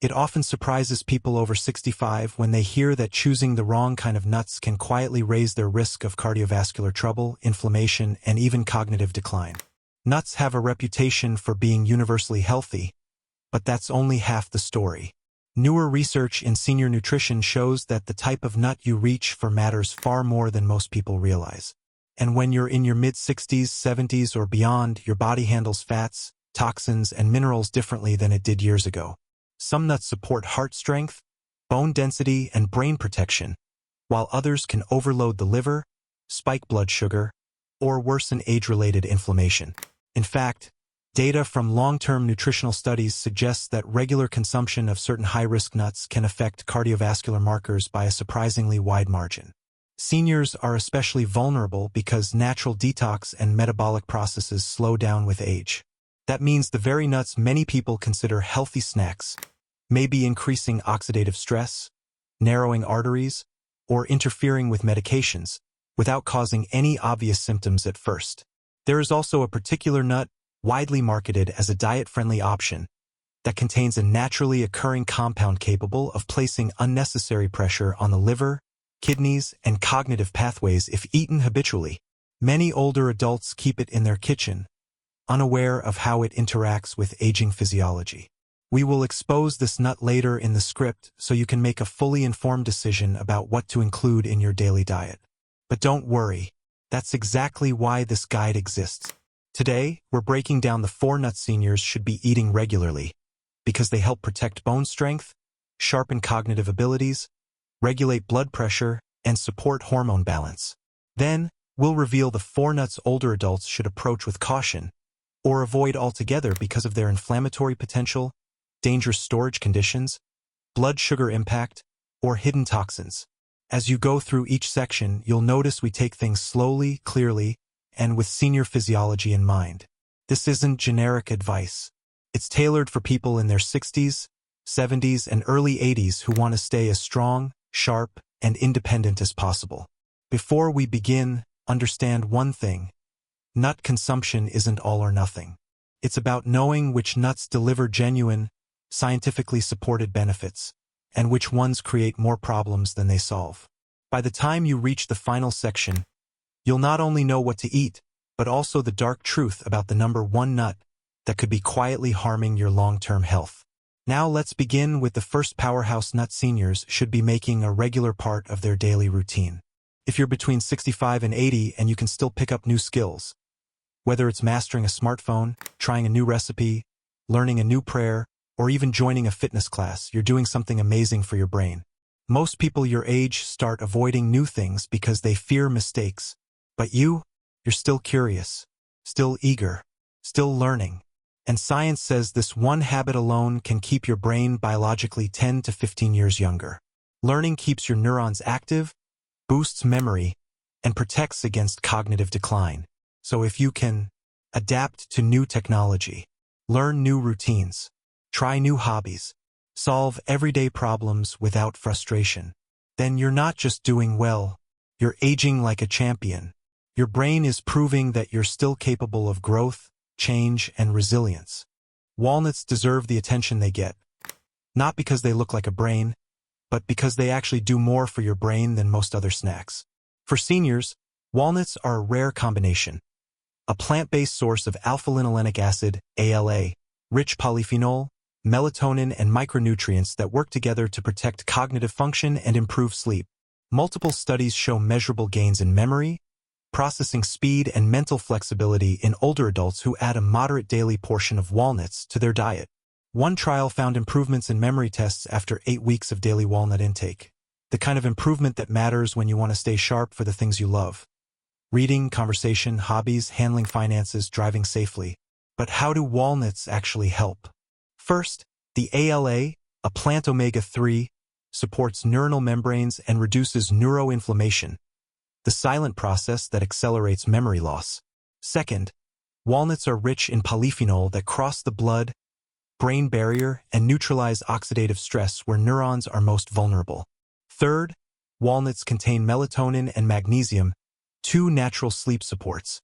It often surprises people over 65 when they hear that choosing the wrong kind of nuts can quietly raise their risk of cardiovascular trouble, inflammation, and even cognitive decline. Nuts have a reputation for being universally healthy, but that's only half the story. Newer research in senior nutrition shows that the type of nut you reach for matters far more than most people realize. And when you're in your mid-60s, 70s, or beyond, your body handles fats, toxins, and minerals differently than it did years ago. Some nuts support heart strength, bone density, and brain protection, while others can overload the liver, spike blood sugar, or worsen age-related inflammation. In fact, data from long-term nutritional studies suggests that regular consumption of certain high-risk nuts can affect cardiovascular markers by a surprisingly wide margin. Seniors are especially vulnerable because natural detox and metabolic processes slow down with age. That means the very nuts many people consider healthy snacks may be increasing oxidative stress, narrowing arteries, or interfering with medications, without causing any obvious symptoms at first. There is also a particular nut, widely marketed as a diet-friendly option, that contains a naturally occurring compound capable of placing unnecessary pressure on the liver, kidneys, and cognitive pathways if eaten habitually. Many older adults keep it in their kitchen, unaware of how it interacts with aging physiology. We will expose this nut later in the script so you can make a fully informed decision about what to include in your daily diet. But don't worry, that's exactly why this guide exists. Today, we're breaking down the 4 nuts seniors should be eating regularly, because they help protect bone strength, sharpen cognitive abilities, regulate blood pressure, and support hormone balance. Then, we'll reveal the 4 nuts older adults should approach with caution, or avoid altogether because of their inflammatory potential, dangerous storage conditions, blood sugar impact, or hidden toxins. As you go through each section, you'll notice we take things slowly, clearly, and with senior physiology in mind. This isn't generic advice. It's tailored for people in their 60s, 70s, and early 80s who want to stay as strong, sharp, and independent as possible. Before we begin, understand one thing. Nut consumption isn't all or nothing. It's about knowing which nuts deliver genuine, scientifically supported benefits, and which ones create more problems than they solve. By the time you reach the final section, you'll not only know what to eat, but also the dark truth about the number 1 nut that could be quietly harming your long-term health. Now let's begin with the first powerhouse nut seniors should be making a regular part of their daily routine. If you're between 65 and 80 and you can still pick up new skills, whether it's mastering a smartphone, trying a new recipe, learning a new prayer, or even joining a fitness class, you're doing something amazing for your brain. Most people your age start avoiding new things because they fear mistakes. But you're still curious, still eager, still learning. And science says this one habit alone can keep your brain biologically 10 to 15 years younger. Learning keeps your neurons active, boosts memory, and protects against cognitive decline. So if you can adapt to new technology, learn new routines, try new hobbies, solve everyday problems without frustration, then you're not just doing well, you're aging like a champion. Your brain is proving that you're still capable of growth, change, and resilience. Walnuts deserve the attention they get, not because they look like a brain, but because they actually do more for your brain than most other snacks. For seniors, walnuts are a rare combination. A plant-based source of alpha-linolenic acid, ALA, rich polyphenol, melatonin, and micronutrients that work together to protect cognitive function and improve sleep. Multiple studies show measurable gains in memory, processing speed, and mental flexibility in older adults who add a moderate daily portion of walnuts to their diet. One trial found improvements in memory tests after 8 weeks of daily walnut intake. The kind of improvement that matters when you want to stay sharp for the things you love. Reading, conversation, hobbies, handling finances, driving safely. But how do walnuts actually help? First, the ALA, a plant omega-3, supports neuronal membranes and reduces neuroinflammation, the silent process that accelerates memory loss. Second, walnuts are rich in polyphenol that cross the blood-brain barrier and neutralize oxidative stress where neurons are most vulnerable. Third, walnuts contain melatonin and magnesium, 2 natural sleep supports.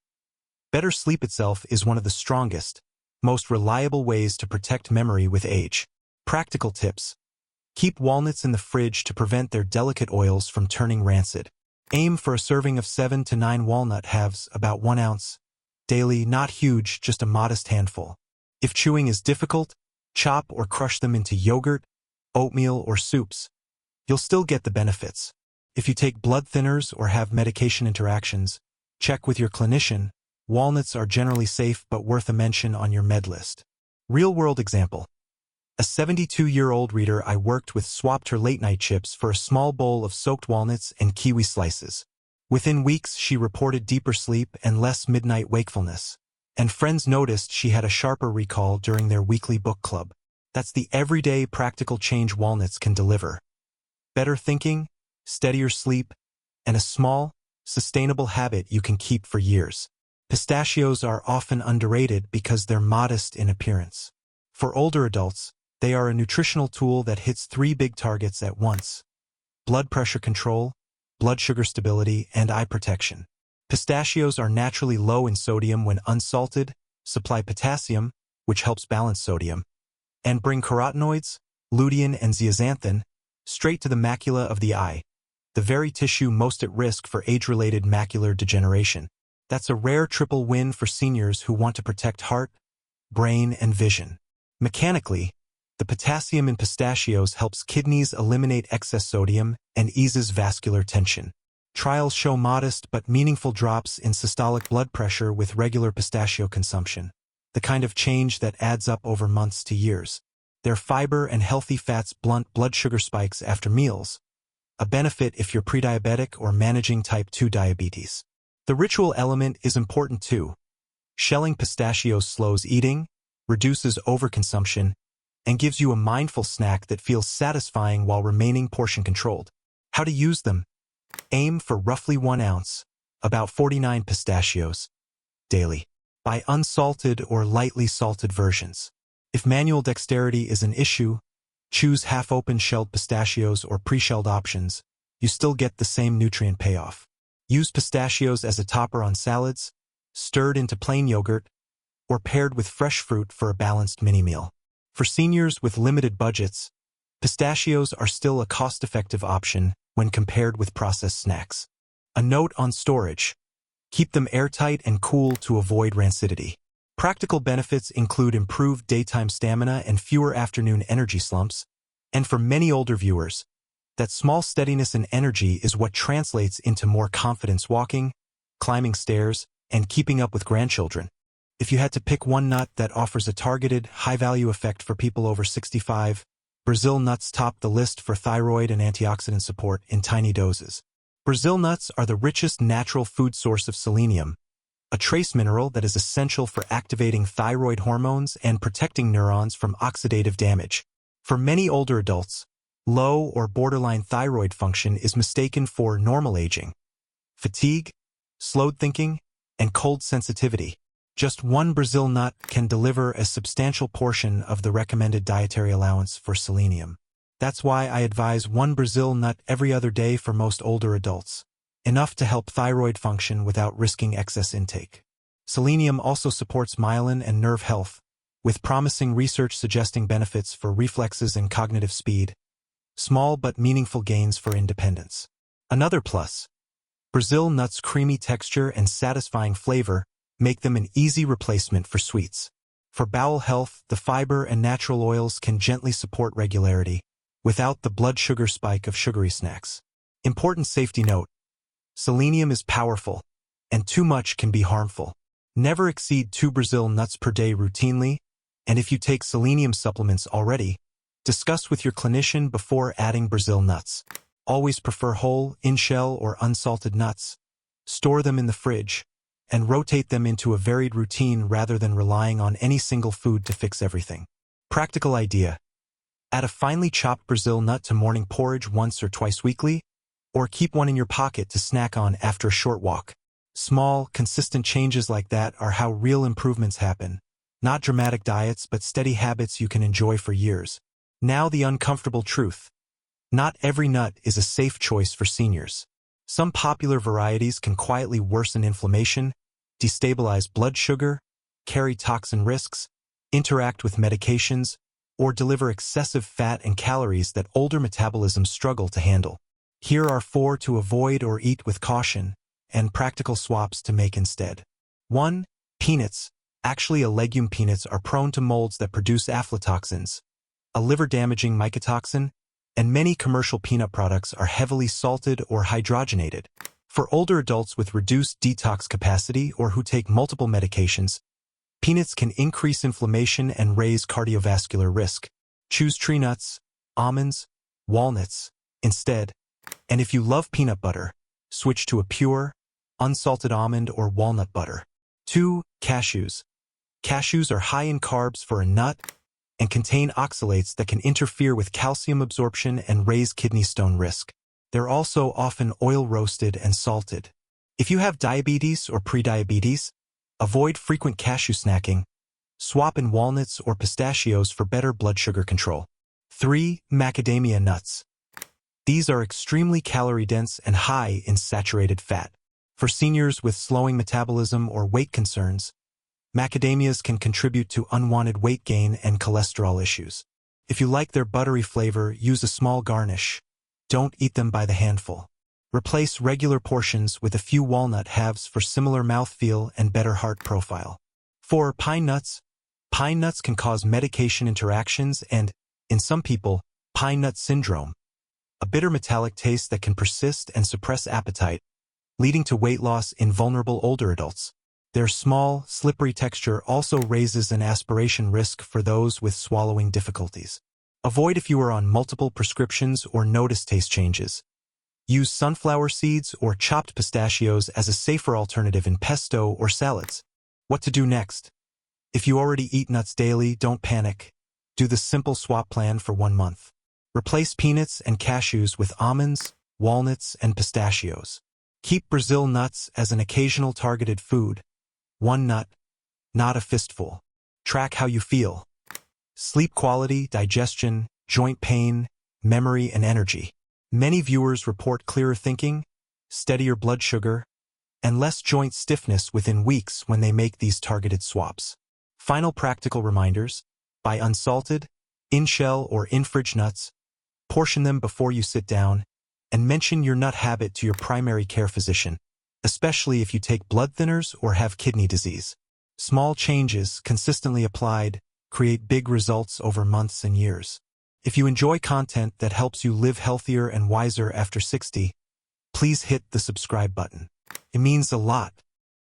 Better sleep itself is one of the strongest, most reliable ways to protect memory with age. Practical tips. Keep walnuts in the fridge to prevent their delicate oils from turning rancid. Aim for a serving of 7 to 9 walnut halves, about 1 ounce. Daily, not huge, just a modest handful. If chewing is difficult, chop or crush them into yogurt, oatmeal, or soups. You'll still get the benefits. If you take blood thinners or have medication interactions, check with your clinician. Walnuts are generally safe but worth a mention on your med list. Real-world example. A 72-year-old reader I worked with swapped her late-night chips for a small bowl of soaked walnuts and kiwi slices. Within weeks, she reported deeper sleep and less midnight wakefulness. And friends noticed she had a sharper recall during their weekly book club. That's the everyday practical change walnuts can deliver. Better thinking, steadier sleep, and a small, sustainable habit you can keep for years. Pistachios are often underrated because they're modest in appearance. For older adults, they are a nutritional tool that hits 3 big targets at once: blood pressure control, blood sugar stability, and eye protection. Pistachios are naturally low in sodium when unsalted, supply potassium, which helps balance sodium, and bring carotenoids, lutein and zeaxanthin, straight to the macula of the eye, the very tissue most at risk for age-related macular degeneration. That's a rare triple win for seniors who want to protect heart, brain, and vision. Mechanically, the potassium in pistachios helps kidneys eliminate excess sodium and eases vascular tension. Trials show modest but meaningful drops in systolic blood pressure with regular pistachio consumption, the kind of change that adds up over months to years. Their fiber and healthy fats blunt blood sugar spikes after meals, a benefit if you're prediabetic or managing type 2 diabetes. The ritual element is important too. Shelling pistachios slows eating, reduces overconsumption, and gives you a mindful snack that feels satisfying while remaining portion-controlled. How to use them? Aim for roughly 1 ounce, about 49 pistachios, daily. Buy unsalted or lightly salted versions. If manual dexterity is an issue, choose half-open shelled pistachios or pre-shelled options. You still get the same nutrient payoff. Use pistachios as a topper on salads, stirred into plain yogurt, or paired with fresh fruit for a balanced mini-meal. For seniors with limited budgets, pistachios are still a cost-effective option when compared with processed snacks. A note on storage. Keep them airtight and cool to avoid rancidity. Practical benefits include improved daytime stamina and fewer afternoon energy slumps. And for many older viewers, that small steadiness and energy is what translates into more confidence walking, climbing stairs, and keeping up with grandchildren. If you had to pick one nut that offers a targeted, high-value effect for people over 65, Brazil nuts top the list for thyroid and antioxidant support in tiny doses. Brazil nuts are the richest natural food source of selenium, a trace mineral that is essential for activating thyroid hormones and protecting neurons from oxidative damage. For many older adults, low or borderline thyroid function is mistaken for normal aging, fatigue, slowed thinking, and cold sensitivity. Just one Brazil nut can deliver a substantial portion of the recommended dietary allowance for selenium. That's why I advise one Brazil nut every other day for most older adults, enough to help thyroid function without risking excess intake. Selenium also supports myelin and nerve health, with promising research suggesting benefits for reflexes and cognitive speed, small but meaningful gains for independence. Another plus, Brazil nuts' creamy texture and satisfying flavor make them an easy replacement for sweets. For bowel health, the fiber and natural oils can gently support regularity, without the blood sugar spike of sugary snacks. Important safety note: selenium is powerful, and too much can be harmful. Never exceed 2 Brazil nuts per day routinely, and if you take selenium supplements already, discuss with your clinician before adding Brazil nuts. Always prefer whole, in-shell, or unsalted nuts. Store them in the fridge, and rotate them into a varied routine rather than relying on any single food to fix everything. Practical idea: add a finely chopped Brazil nut to morning porridge once or twice weekly, or keep one in your pocket to snack on after a short walk. Small, consistent changes like that are how real improvements happen. Not dramatic diets, but steady habits you can enjoy for years. Now the uncomfortable truth. Not every nut is a safe choice for seniors. Some popular varieties can quietly worsen inflammation, destabilize blood sugar, carry toxin risks, interact with medications, or deliver excessive fat and calories that older metabolisms struggle to handle. Here are 4 to avoid or eat with caution, and practical swaps to make instead. 1. Peanuts. Actually, legume peanuts are prone to molds that produce aflatoxins, a liver-damaging mycotoxin, and many commercial peanut products are heavily salted or hydrogenated. For older adults with reduced detox capacity or who take multiple medications, peanuts can increase inflammation and raise cardiovascular risk. Choose tree nuts, almonds, walnuts instead. And if you love peanut butter, switch to a pure, unsalted almond or walnut butter. 2. Cashews. Cashews are high in carbs for a nut and contain oxalates that can interfere with calcium absorption and raise kidney stone risk. They're also often oil-roasted and salted. If you have diabetes or prediabetes, avoid frequent cashew snacking. Swap in walnuts or pistachios for better blood sugar control. 3. Macadamia nuts. These are extremely calorie-dense and high in saturated fat. For seniors with slowing metabolism or weight concerns, macadamias can contribute to unwanted weight gain and cholesterol issues. If you like their buttery flavor, use a small garnish. Don't eat them by the handful. Replace regular portions with a few walnut halves for similar mouthfeel and better heart profile. 4. Pine nuts. Pine nuts can cause medication interactions and, in some people, pine nut syndrome, a bitter metallic taste that can persist and suppress appetite, leading to weight loss in vulnerable older adults. Their small, slippery texture also raises an aspiration risk for those with swallowing difficulties. Avoid if you are on multiple prescriptions or notice taste changes. Use sunflower seeds or chopped pistachios as a safer alternative in pesto or salads. What to do next? If you already eat nuts daily, don't panic. Do the simple swap plan for 1 month. Replace peanuts and cashews with almonds, walnuts, and pistachios. Keep Brazil nuts as an occasional targeted food. 1 nut, not a fistful. Track how you feel. Sleep quality, digestion, joint pain, memory, and energy. Many viewers report clearer thinking, steadier blood sugar, and less joint stiffness within weeks when they make these targeted swaps. Final practical reminders: buy unsalted, in-shell or in-fridge nuts, portion them before you sit down, and mention your nut habit to your primary care physician, especially if you take blood thinners or have kidney disease. Small changes, consistently applied, create big results over months and years. If you enjoy content that helps you live healthier and wiser after 60, please hit the subscribe button. It means a lot.